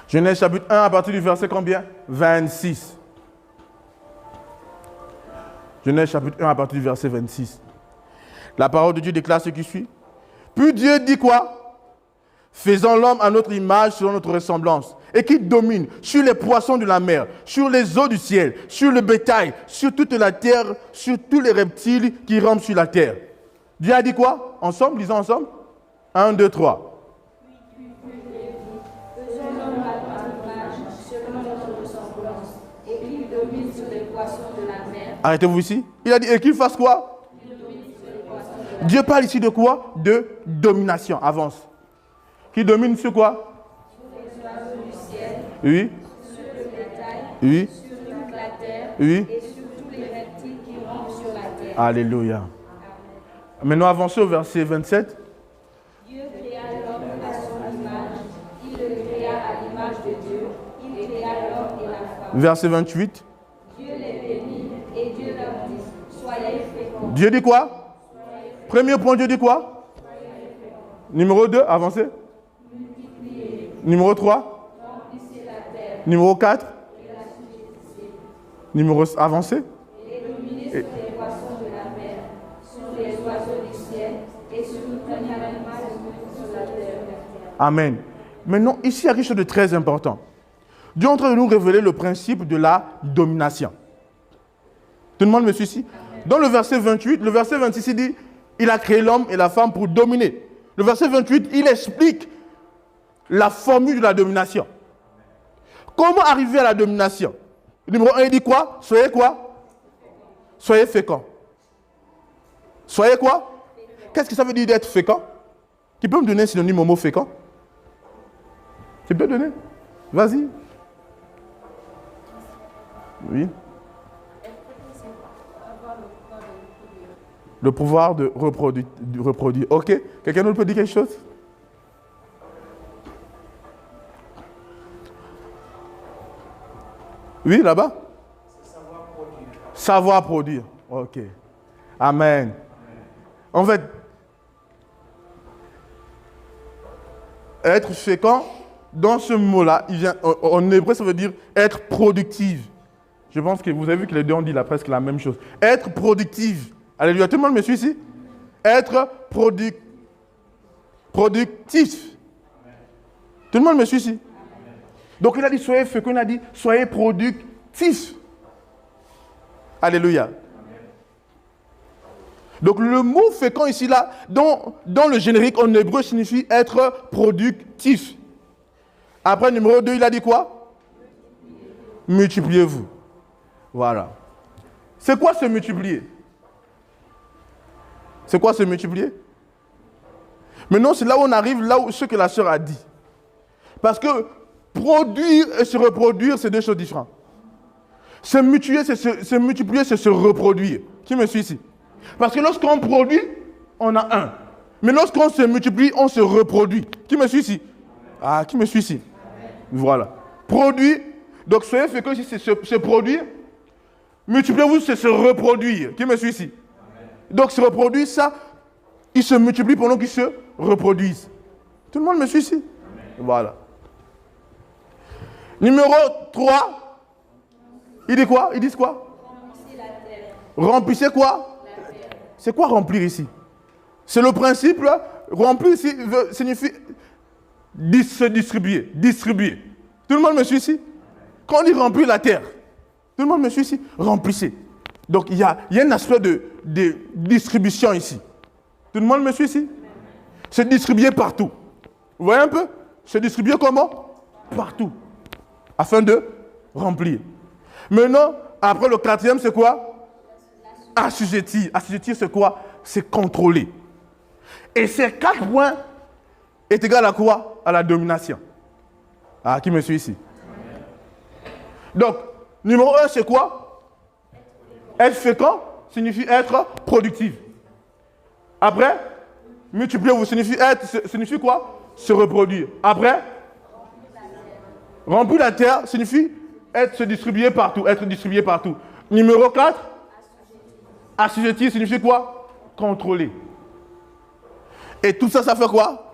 Genèse chapitre 1 à partir du verset combien? 26. Genèse chapitre 1 à partir du verset 26. La parole de Dieu déclare ce qui suit. Puis Dieu dit quoi? Faisons l'homme à notre image, selon notre ressemblance, et qui domine sur les poissons de la mer, sur les eaux du ciel, sur le bétail, sur toute la terre, sur tous les reptiles qui rampent sur la terre. Dieu a dit quoi? Ensemble, lisons ensemble. 1, 2, 3. Arrêtez-vous ici. Il a dit, et qu'il fasse quoi? Dieu parle ici de quoi? De domination. Avance. Qui domine sur quoi? Sur les oiseaux du ciel. Oui. Sur le bétail. Oui. Sur toute la terre. Oui. Et sur tous les reptiles qui rampent sur la terre. Alléluia. Maintenant, avancez au verset 27. Dieu créa l'homme à son image. Il le créa à l'image de Dieu. Il créa l'homme et la femme. Verset 28. Dieu les bénit et Dieu leur dit, soyez féconds. Dieu dit quoi? Premier point, Dieu dit quoi? Numéro 2, avancez. Numéro 3. Remplissez la terre. Numéro 4. Numéro avancé. Et dominez sur les poissons de la mer, sur les oiseaux du ciel et sur tout animal sur la terre. Amen. Maintenant, ici, il y a quelque chose de très important. Dieu est en train de nous révéler le principe de la domination. Tout le monde me suit ici? Dans le verset 28, le verset 26, il dit, il a créé l'homme et la femme pour dominer. Le verset 28, il explique la formule de la domination. Comment arriver à la domination? Numéro 1, il dit quoi? Soyez quoi? Soyez féconds. Soyez quoi? Qu'est-ce que ça veut dire d'être fécond? Tu peux me donner un synonyme au mot fécond? Tu peux donner? Vas-y. Oui. Le pouvoir de reproduire. Ok. Quelqu'un d'autre peut dire quelque chose? Oui, là-bas? Savoir produire. Savoir produire. Ok. Amen. En fait, être fécond, dans ce mot-là, en hébreu, ça veut dire être productive. Je pense que vous avez vu que les deux ont dit presque la même chose. Être productive. Alléluia. Tout le monde me suit ici? Être productif. Amen. Tout le monde me suit ici? Amen. Donc il a dit soyez fécond, il a dit soyez productif. Alléluia. Amen. Donc le mot fécond ici, là, dans le générique en hébreu, signifie être productif. Après, numéro 2, il a dit quoi? Multipliez-vous. Voilà. C'est quoi se multiplier? C'est quoi se multiplier? Maintenant, c'est là où on arrive, là où ce que la sœur a dit. Parce que produire et se reproduire, c'est deux choses différentes. Se multiplier, c'est se reproduire. Qui me suit ici? Parce que lorsqu'on produit, on a un. Mais lorsqu'on se multiplie, on se reproduit. Qui me suit ici? Ah, qui me suit ici? Voilà. Produit. Donc, soyez fécond ici, c'est se produire. Multipliez-vous, c'est se reproduire. Qui me suit ici? Donc, se reproduire, ça, ils se multiplient pendant qu'ils se reproduisent. Tout le monde me suit ici? Amen. Voilà. Numéro 3. Il dit quoi? Ils disent quoi? Remplissez la terre. Remplissez quoi? La terre. C'est quoi remplir ici? C'est le principe, là. Remplir ici signifie se distribuer. Distribuer. Tout le monde me suit ici? Quand on dit remplir la terre, tout le monde me suit ici? Remplissez. Donc, il y a un aspect de distribution ici. Tout le monde me suit ici? Se distribuer partout. Vous voyez un peu? Se distribuer comment? Partout. Afin de remplir. Maintenant, après le quatrième, c'est quoi? Assujettir. Assujettir, c'est quoi? C'est contrôler. Et ces 4 points est égal à quoi? À la domination. Ah, qui me suit ici? Donc, numéro 1, c'est quoi? Être fécond signifie être productif. Après, multiplier-vous signifie quoi? Se reproduire. Après, remplir la terre signifie se distribuer partout. Être distribué partout. Numéro 4, assujettir signifie quoi? Contrôler. Et tout ça, ça fait quoi?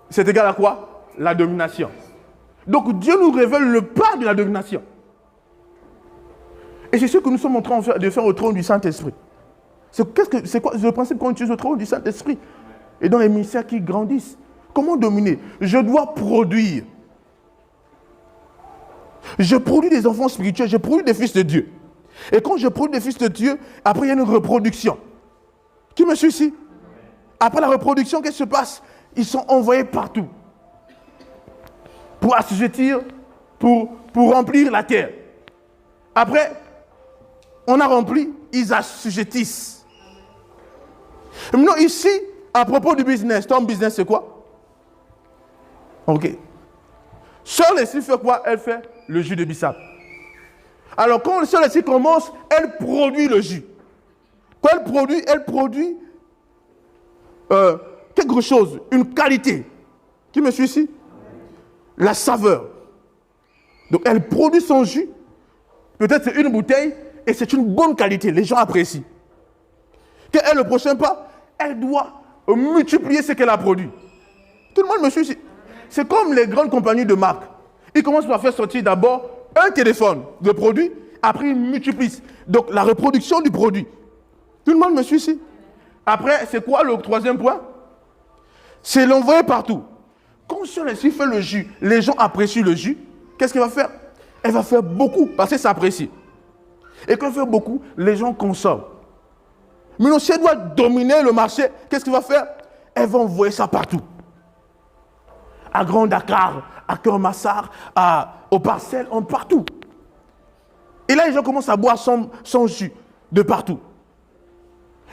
C'est égal à quoi? La domination. Donc Dieu nous révèle le pas de la domination. Et c'est ce que nous sommes en train de faire au trône du Saint-Esprit. C'est quoi le principe qu'on utilise au trône du Saint-Esprit? Et dans les ministères qui grandissent. Comment dominer? Je dois produire. Je produis des enfants spirituels, je produis des fils de Dieu. Et quand je produis des fils de Dieu, après il y a une reproduction. Qui me suit ici? Après la reproduction, qu'est-ce qui se passe? Ils sont envoyés partout. Pour assujettir, pour remplir la terre. Après, on a rempli, ils assujettissent. Maintenant ici, à propos du business, ton business c'est quoi? Ok. Sœur Leslie fait quoi? Elle fait le jus de bissap. Alors quand Sœur Leslie commence, elle produit le jus. Quand elle produit quelque chose, une qualité. Qui me suit ici? La saveur. Donc elle produit son jus. Peut-être c'est une bouteille et c'est une bonne qualité. Les gens apprécient. Quel est le prochain pas? Elle doit multiplier ce qu'elle a produit. Tout le monde me suit ici. C'est comme les grandes compagnies de marque. Ils commencent par faire sortir d'abord un téléphone de produit, après ils multiplient. Donc la reproduction du produit. Tout le monde me suit ici. Après, c'est quoi le troisième point? C'est l'envoyer partout. Quand Sœur Leslie fait le jus, les gens apprécient le jus. Qu'est-ce qu'elle va faire? Elle va faire beaucoup parce que ça apprécie. Et quand elle fait beaucoup, les gens consomment. Mais si elle doit dominer le marché, qu'est-ce qu'elle va faire? Elle va envoyer ça partout. À Grand Dakar, à Kermassar, aux parcelles, partout. Et là, les gens commencent à boire son jus de partout.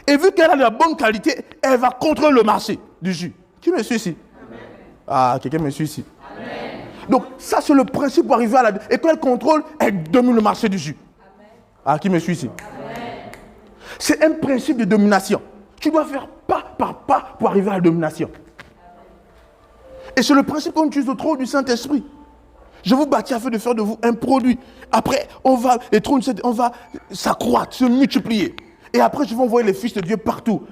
Et vu qu'elle a de la bonne qualité, elle va contrôler le marché du jus. Qui me suit ici? Amen. Ah, quelqu'un me suit ici. Amen. Donc, ça, c'est le principe pour arriver à la... Et quand elle contrôle, elle domine le marché du jus. Amen. Ah, qui me suit ici? Amen. C'est un principe de domination. Tu dois faire pas par pas pour arriver à la domination. Et c'est le principe qu'on utilise au trône du Saint-Esprit. Je vous bâtis afin de faire de vous un produit. Après, on va s'accroître, se multiplier. Et après, je vais envoyer les fils de Dieu partout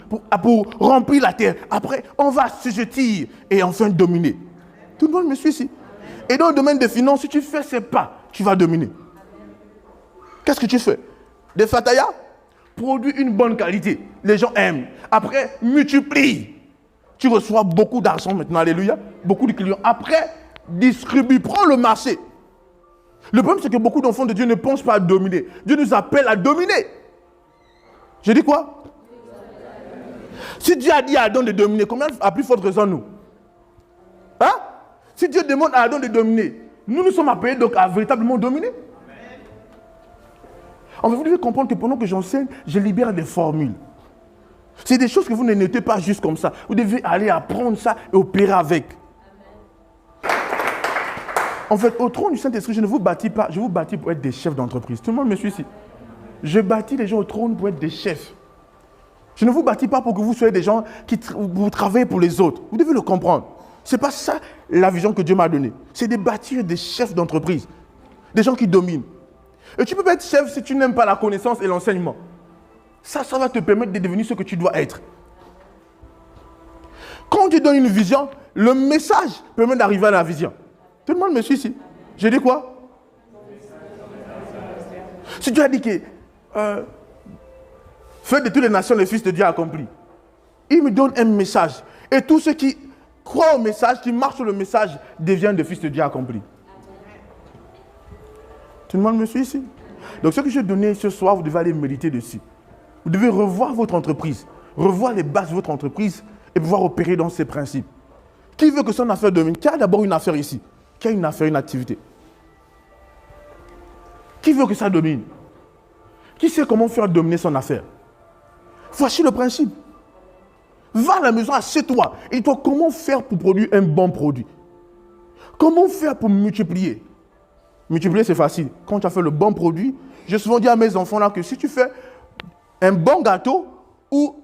pour remplir la terre. Après, on va s'assujettir et enfin dominer. Tout le monde me suit ici. Et dans le domaine des finances, si tu fais ces pas, tu vas dominer. Qu'est-ce que tu fais? Des fatayas? Produis une bonne qualité. Les gens aiment. Après, multiplie. Tu reçois beaucoup d'argent maintenant, alléluia. Beaucoup de clients. Après, distribue, prends le marché. Le problème, c'est que beaucoup d'enfants de Dieu ne pensent pas à dominer. Dieu nous appelle à dominer. Je dis quoi? Si Dieu a dit à Adam de dominer, combien a plus forte raison nous? Hein? Si Dieu demande à Adam de dominer, nous sommes appelés donc à véritablement dominer. En fait, vous devez comprendre que pendant que j'enseigne, je libère des formules. C'est des choses que vous ne notez pas juste comme ça. Vous devez aller apprendre ça et opérer avec. En fait, au trône du Saint-Esprit, je ne vous bâtis pas, je vous bâtis pour être des chefs d'entreprise. Tout le monde me suit ici. Je bâtis les gens au trône pour être des chefs. Je ne vous bâtis pas pour que vous soyez des gens qui vous travaillez pour les autres. Vous devez le comprendre. Ce n'est pas ça la vision que Dieu m'a donnée. C'est de bâtir des chefs d'entreprise. Des gens qui dominent. Et tu ne peux pas être chef si tu n'aimes pas la connaissance et l'enseignement. Ça va te permettre de devenir ce que tu dois être. Quand tu donnes une vision, le message permet d'arriver à la vision. Tout le monde me suit ici. Je dis quoi? Si Dieu a dit que faites de toutes les nations les fils de Dieu accomplis, il me donne un message. Et tous ceux qui croient au message, qui marchent sur le message, deviennent des fils de Dieu accomplis. Tout le monde me suit ici? Donc ce que je vais donner ce soir, vous devez aller méditer dessus. Vous devez revoir votre entreprise, revoir les bases de votre entreprise et pouvoir opérer dans ces principes. Qui veut que son affaire domine? Qui a d'abord une affaire ici? Qui a une affaire, une activité? Qui veut que ça domine? Qui sait comment faire dominer son affaire? Voici le principe. Va à la maison, assieds-toi et dis-toi comment faire pour produire un bon produit. Comment faire pour multiplier? Multiplier, c'est facile. Quand tu as fait le bon produit, j'ai souvent dit à mes enfants là que si tu fais un bon gâteau ou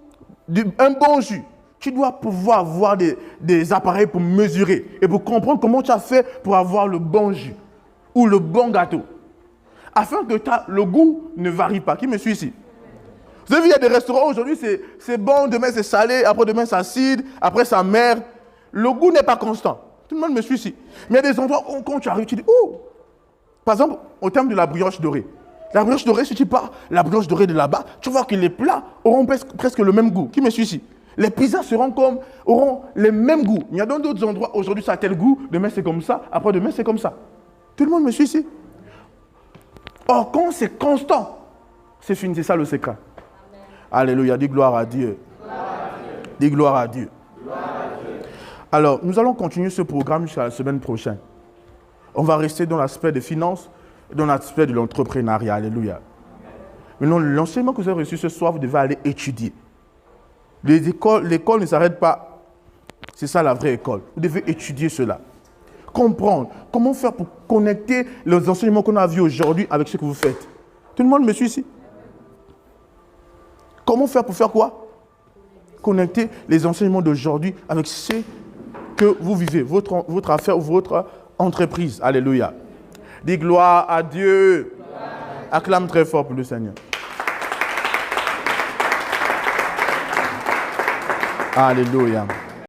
un bon jus, tu dois pouvoir avoir des appareils pour mesurer et pour comprendre comment tu as fait pour avoir le bon jus ou le bon gâteau. Afin que le goût ne varie pas. Qui me suit ici? Vous avez vu, il y a des restaurants aujourd'hui, c'est bon, demain c'est salé, après demain c'est acide, après c'est amer. Le goût n'est pas constant. Tout le monde me suit ici. Mais il y a des endroits où quand tu arrives, tu dis, oh. Par exemple, au terme de la brioche dorée. La brioche dorée, si tu pars, la brioche dorée de là-bas, tu vois que les plats auront presque le même goût. Qui me suit ici? Les pizzas auront les mêmes goûts. Il y a dans d'autres endroits, aujourd'hui ça a tel goût, demain c'est comme ça, après demain c'est comme ça. Tout le monde me suit ici. Or, quand c'est constant, c'est fini, c'est ça le secret. Amen. Alléluia, dis gloire à Dieu. Gloire à Dieu. Dis gloire à Dieu. Gloire à Dieu. Alors, nous allons continuer ce programme jusqu'à la semaine prochaine. On va rester dans l'aspect des finances, dans l'aspect de l'entrepreneuriat. Alléluia. Maintenant, l'enseignement que vous avez reçu ce soir, vous devez aller étudier. L'école ne s'arrête pas. C'est ça la vraie école. Vous devez étudier cela. Comprendre. Comment faire pour connecter les enseignements qu'on a vus aujourd'hui avec ce que vous faites. Tout le monde me suit ici? Comment faire pour faire quoi? Connecter les enseignements d'aujourd'hui avec ce que vous vivez, votre affaire ou votre entreprise. Alléluia. Dis gloire à Dieu. Acclame très fort pour le Seigneur. Alléluia.